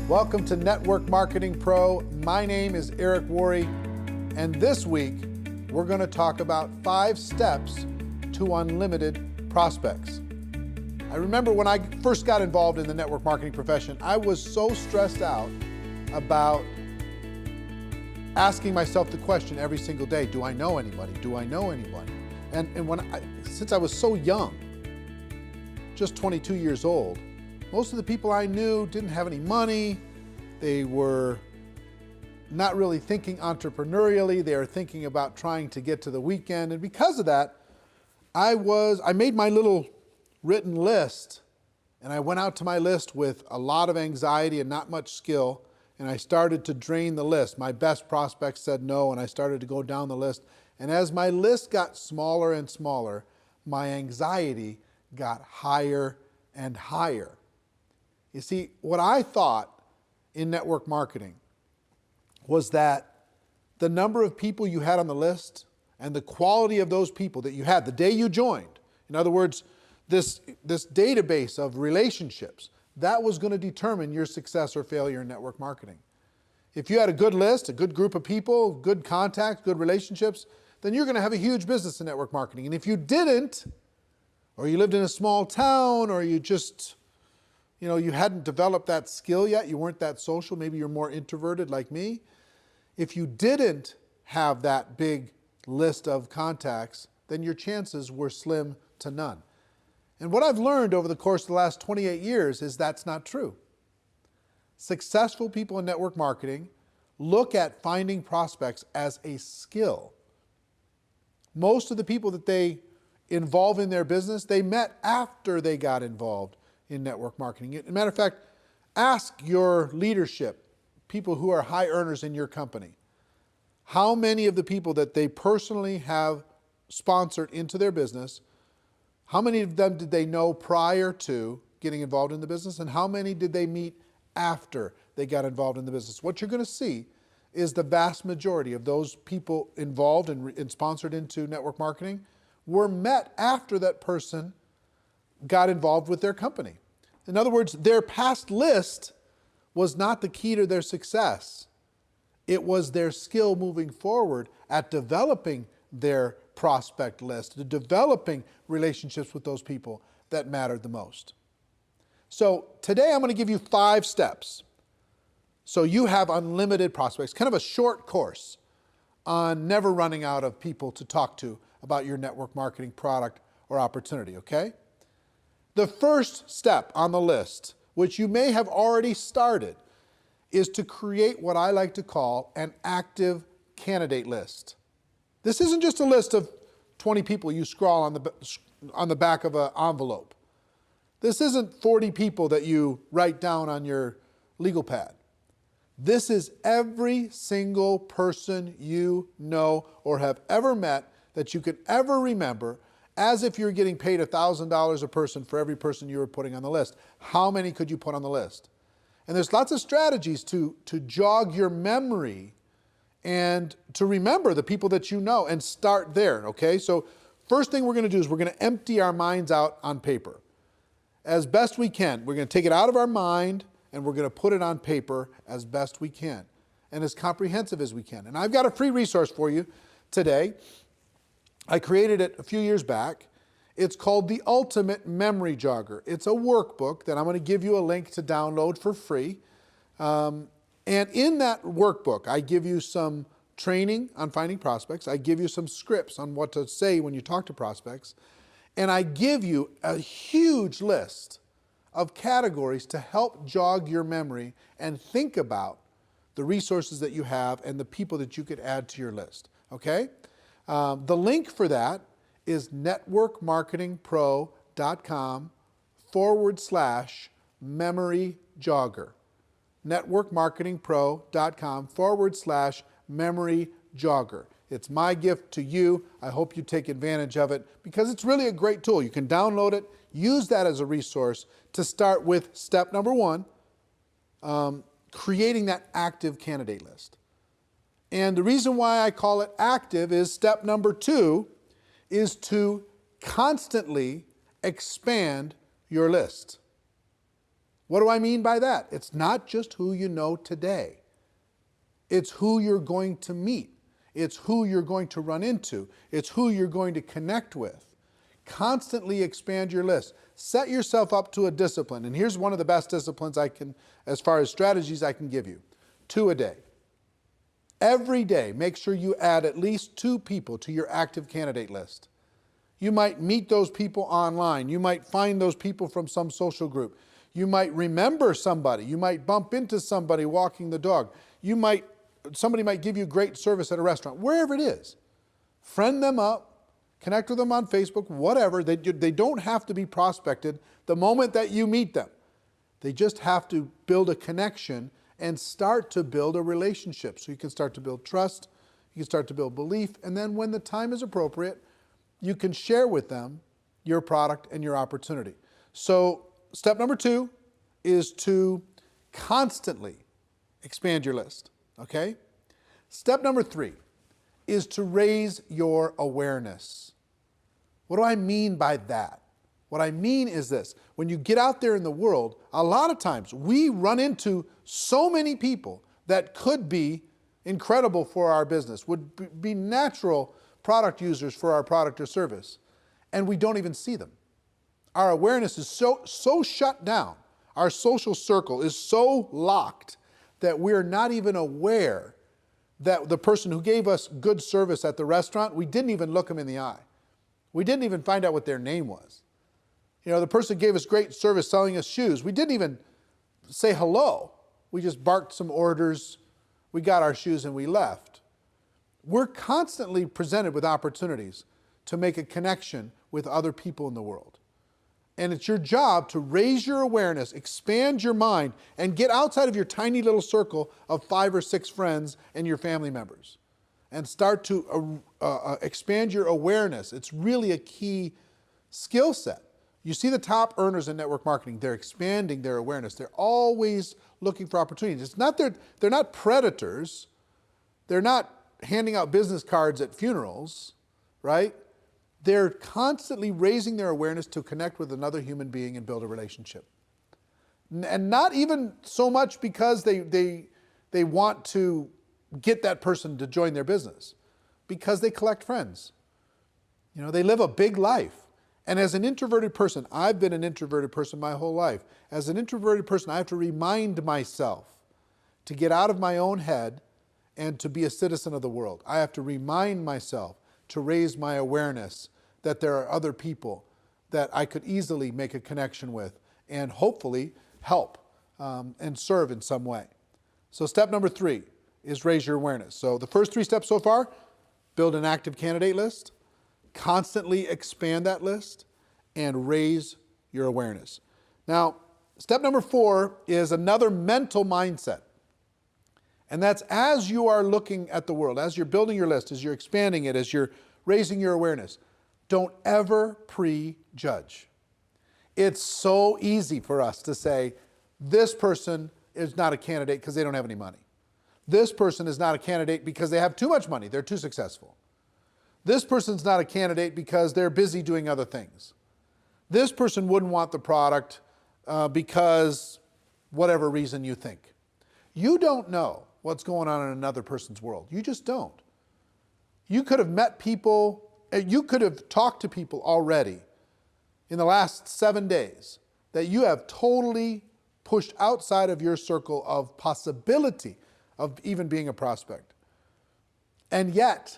Welcome to Network Marketing Pro. My name is Eric WORRE, and this week we're going to talk about 5 steps to unlimited prospects. I remember when I first got involved in the network marketing profession, I was so stressed out about asking myself the question every single day, do I know anybody? Do I know anybody? And since I was so young, just 22 years old, most of the people I knew didn't have any money. They were not really thinking entrepreneurially. They were thinking about trying to get to the weekend. And because of that, I made my little written list, and I went out to my list with a lot of anxiety and not much skill, and I started to drain the list. My best prospects said no, and I started to go down the list. And as my list got smaller and smaller, my anxiety got higher and higher. You see, what I thought in network marketing was that the number of people you had on the list and the quality of those people that you had the day you joined, in other words, this database of relationships, that was going to determine your success or failure in network marketing. If you had a good list, a good group of people, good contacts, good relationships, then you're going to have a huge business in network marketing. And if you didn't, or you lived in a small town, or you just, you hadn't developed that skill yet, you weren't that social, maybe you're more introverted like me. If you didn't have that big list of contacts, then your chances were slim to none. And what I've learned over the course of the last 28 years is that's not true. Successful people in network marketing look at finding prospects as a skill. Most of the people that they involve in their business, they met after they got involved in network marketing. As a matter of fact, ask your leadership, people who are high earners in your company, how many of the people that they personally have sponsored into their business, how many of them did they know prior to getting involved in the business, and how many did they meet after they got involved in the business? What you're going to see is the vast majority of those people involved and sponsored into network marketing were met after that person got involved with their company. In other words, their past list was not the key to their success. It was their skill moving forward at developing their prospect list, to developing relationships with those people that mattered the most. So today I'm going to give you 5 steps so you have unlimited prospects, kind of a short course on never running out of people to talk to about your network marketing product or opportunity, okay? The first step on the list, which you may have already started, is to create what I like to call an active candidate list. This isn't just a list of 20 people you scrawl on the back of an envelope. This isn't 40 people that you write down on your legal pad. This is every single person you know or have ever met that you could ever remember, as if you're getting paid $1,000 a person for every person you were putting on the list. How many could you put on the list? And there's lots of strategies to jog your memory and to remember the people that you know and start there, okay? So first thing we're going to do is we're going to empty our minds out on paper. As best we can. We're going to take it out of our mind and we're going to put it on paper as best we can and as comprehensive as we can. And I've got a free resource for you today. I created it a few years back. It's called the Ultimate Memory Jogger. It's a workbook that I'm going to give you a link to download for free. And in that workbook, I give you some training on finding prospects. I give you some scripts on what to say when you talk to prospects. And I give you a huge list of categories to help jog your memory and think about the resources that you have and the people that you could add to your list, okay? The link for that is networkmarketingpro.com/memory jogger. networkmarketingpro.com/memory jogger. It's my gift to you. I hope you take advantage of it because it's really a great tool. You can download it, use that as a resource to start with step number 1, creating that active candidate list. And the reason why I call it active is step number 2 is to constantly expand your list. What do I mean by that? It's not just who you know today. It's who you're going to meet. It's who you're going to run into. It's who you're going to connect with. Constantly expand your list. Set yourself up to a discipline. And here's one of the best disciplines I can, as far as strategies I can give you. 2 a day. Every day, make sure you add at least 2 people to your active candidate list. You might meet those people online. You might find those people from some social group. You might remember somebody. You might bump into somebody walking the dog. Somebody might give you great service at a restaurant, wherever it is. Friend them up, connect with them on Facebook, whatever. They don't have to be prospected the moment that you meet them. They just have to build a connection and start to build a relationship. So you can start to build trust, you can start to build belief, and then when the time is appropriate, you can share with them your product and your opportunity. So step number 2 is to constantly expand your list, okay? Step number 3 is to raise your awareness. What do I mean by that? What I mean is this: when you get out there in the world, a lot of times we run into so many people that could be incredible for our business, would be natural product users for our product or service, and we don't even see them. Our awareness is so shut down. Our social circle is so locked that we're not even aware that the person who gave us good service at the restaurant, we didn't even look them in the eye. We didn't even find out what their name was. You know, the person who gave us great service selling us shoes, we didn't even say hello. We just barked some orders, we got our shoes and we left. We're constantly presented with opportunities to make a connection with other people in the world. And it's your job to raise your awareness, expand your mind, and get outside of your tiny little circle of 5 or 6 friends and your family members. And start to expand your awareness. It's really a key skill set. You see the top earners in network marketing, they're expanding their awareness. They're always looking for opportunities. It's not they're not predators. They're not handing out business cards at funerals, right? They're constantly raising their awareness to connect with another human being and build a relationship. And not even so much because they want to get that person to join their business, because they collect friends. You know, they live a big life. And as an introverted person, I've been an introverted person my whole life. As an introverted person, I have to remind myself to get out of my own head and to be a citizen of the world. I have to remind myself to raise my awareness that there are other people that I could easily make a connection with and hopefully help and serve in some way. So step number 3 is raise your awareness. So the first 3 steps so far: build an active candidate list, constantly expand that list, and raise your awareness. Now, step number 4 is another mental mindset. And that's as you are looking at the world, as you're building your list, as you're expanding it, as you're raising your awareness, don't ever prejudge. It's so easy for us to say, this person is not a candidate because they don't have any money. This person is not a candidate because they have too much money, they're too successful. This person's not a candidate because they're busy doing other things. This person wouldn't want the product because whatever reason you think. You don't know what's going on in another person's world. You just don't. You could have met people, you could have talked to people already in the last 7 days that you have totally pushed outside of your circle of possibility of even being a prospect. And yet,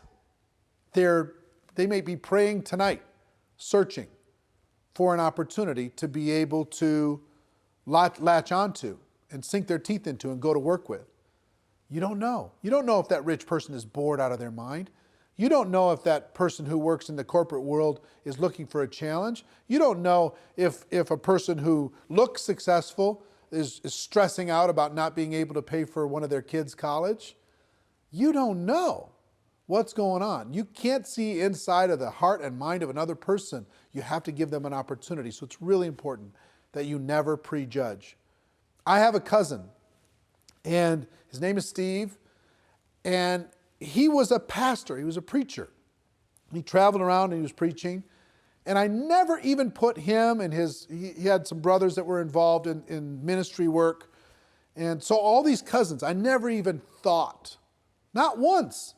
they may be praying tonight, searching for an opportunity to be able to latch onto and sink their teeth into and go to work with. You don't know. You don't know if that rich person is bored out of their mind. You don't know if that person who works in the corporate world is looking for a challenge. You don't know if a person who looks successful is stressing out about not being able to pay for one of their kids' college. You don't know what's going on. You can't see inside of the heart and mind of another person. You have to give them an opportunity. So it's really important that you never prejudge. I have a cousin, and his name is Steve, and he was a pastor. He was a preacher. He traveled around and he was preaching, And I never even put him and he had some brothers that were involved in ministry work. And so all these cousins, I never even thought, not once,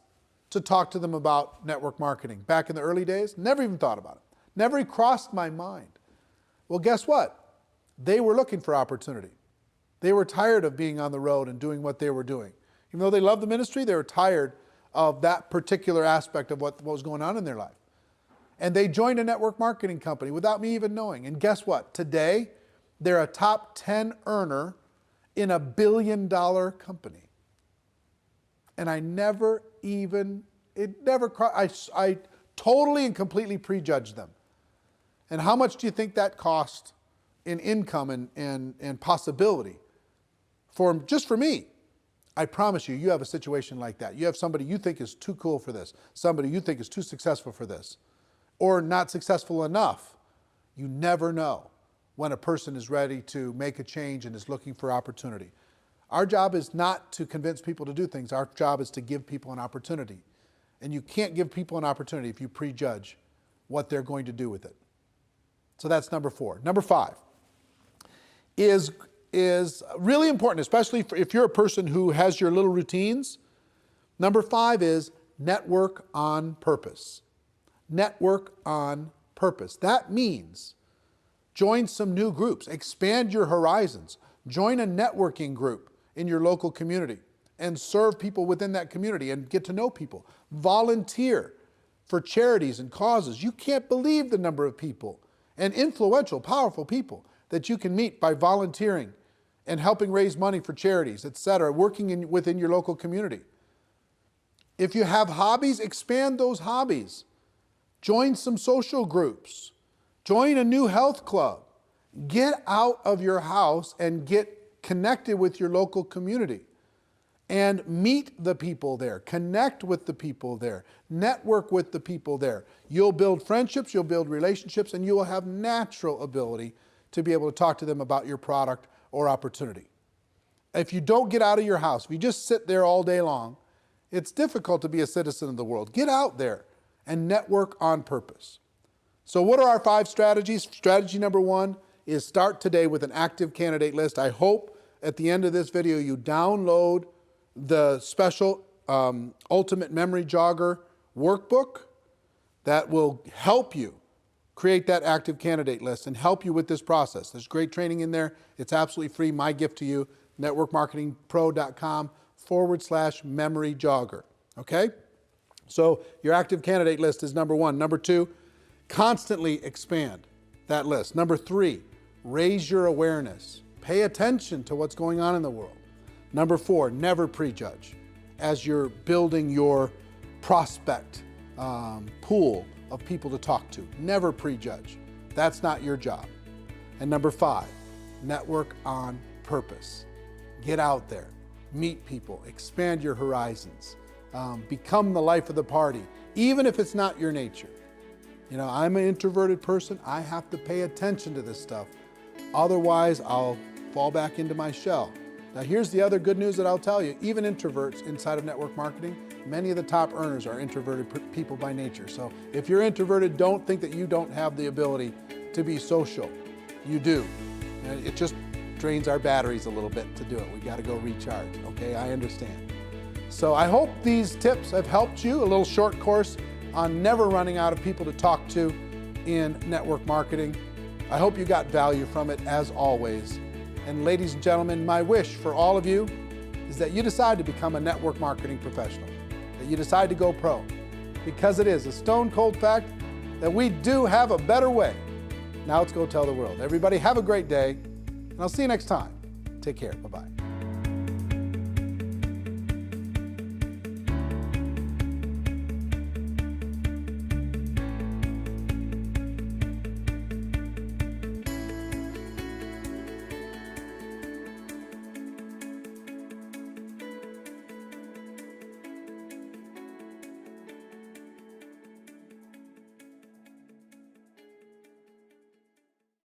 to talk to them about network marketing. Back in the early days, never even thought about it. Never even crossed my mind. Well, guess what? They were looking for opportunity. They were tired of being on the road and doing what they were doing. Even though they loved the ministry, they were tired of that particular aspect of what was going on in their life. And they joined a network marketing company without me even knowing. And guess what? Today, they're a top 10 earner in a $1 billion company. And I never even, I totally and completely prejudged them. And how much do you think that cost in income and possibility just for me? I promise you, you have a situation like that. You have somebody you think is too cool for this, somebody you think is too successful for this, or not successful enough. You never know when a person is ready to make a change and is looking for opportunity. Our job is not to convince people to do things. Our job is to give people an opportunity. And you can't give people an opportunity if you prejudge what they're going to do with it. So that's number 4. Number 5 is really important, especially if you're a person who has your little routines. Number 5 is network on purpose. Network on purpose. That means join some new groups, expand your horizons, join a networking group in your local community and serve people within that community and get to know people. Volunteer for charities and causes. You can't believe the number of people and influential, powerful people that you can meet by volunteering and helping raise money for charities, etc., working within your local community. If you have hobbies, expand those hobbies. Join some social groups. Join a new health club. Get out of your house and get connected with your local community and meet the people there. Connect with the people there. Network with the people there. You'll build friendships, you'll build relationships, and you will have natural ability to be able to talk to them about your product or opportunity. If you don't get out of your house, if you just sit there all day long, it's difficult to be a citizen of the world. Get out there and network on purpose. So what are our 5 strategies? Strategy number 1 is start today with an active candidate list. I hope at the end of this video you download the special Ultimate Memory Jogger workbook that will help you create that active candidate list and help you with this process. There's great training in there. It's absolutely free. My gift to you, networkmarketingpro.com/memory jogger. Okay? So your active candidate list is number 1. Number 2, constantly expand that list. Number 3, raise your awareness. Pay attention to what's going on in the world. Number 4, never prejudge as you're building your prospect pool of people to talk to. Never prejudge. That's not your job. And number 5, network on purpose. Get out there, meet people, expand your horizons, become the life of the party, even if it's not your nature. You know, I'm an introverted person. I have to pay attention to this stuff. Otherwise, I'll fall back into my shell. Now, here's the other good news that I'll tell you. Even introverts inside of network marketing, many of the top earners are introverted people by nature. So if you're introverted, don't think that you don't have the ability to be social. You do. And it just drains our batteries a little bit to do it. We got to go recharge, okay? I understand. So I hope these tips have helped you. A little short course on never running out of people to talk to in network marketing. I hope you got value from it, as always. And ladies and gentlemen, my wish for all of you is that you decide to become a network marketing professional, that you decide to go pro, because it is a stone cold fact that we do have a better way. Now let's go tell the world. Everybody have a great day, and I'll see you next time. Take care. Bye-bye.